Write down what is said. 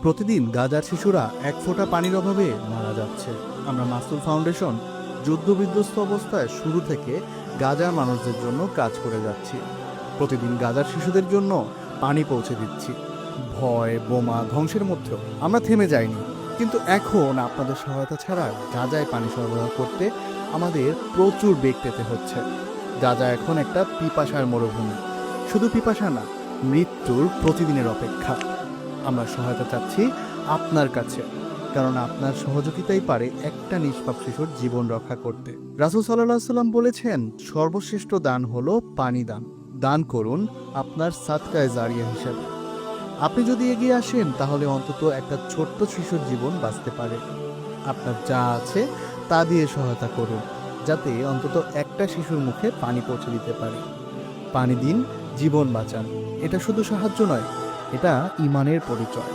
প্রতিদিন গাজার শিশুরা এক ফোঁটা পানির অভাবে মারা যাচ্ছে। আমরা মাসুল ফাউন্ডেশন যুদ্ধবিধ্বস্ত অবস্থায় শুরু থেকে গাজার মানুষদের জন্য কাজ করে যাচ্ছি। প্রতিদিন গাজার শিশুদের জন্য পানি পৌঁছে দিচ্ছি। ভয়, বোমা, ধ্বংসের মধ্যেও আমরা থেমে যাইনি। কিন্তু এখন আপনাদের সহায়তা ছাড়া গাজায় পানি সরবরাহ করতে আমাদের প্রচুর বেগ পেতে হচ্ছে। গাজা এখন একটা পিপাসার মরুভূমি। শুধু পিপাসা না, মৃত্যুর প্রতিদিনের অপেক্ষা। আমরা সহায়তা চাচ্ছি আপনার কাছে, কারণ আপনার সহযোগিতাই পারে একটা নিষ্পাপ শিশুর জীবন রক্ষা করতে। রাসূল সাল্লাল্লাহু আলাইহি সাল্লাম বলেছেন, সর্বশ্রেষ্ঠ দান হলো পানি দান। দান করুন আপনার সাদকায়ে জারিয়া হিসেবে। আপনি যদি এগিয়ে আসেন, তাহলে অন্তত একটা ছোট্ট শিশুর জীবন বাঁচতে পারে। আপনার যা আছে তা দিয়ে সহায়তা করুন, যাতে অন্তত একটা শিশুর মুখে পানি পৌঁছে দিতে পারে। পানি দিন, জীবন বাঁচান। এটা শুধু সাহায্য নয়, এটা ঈমানের পরিচয়।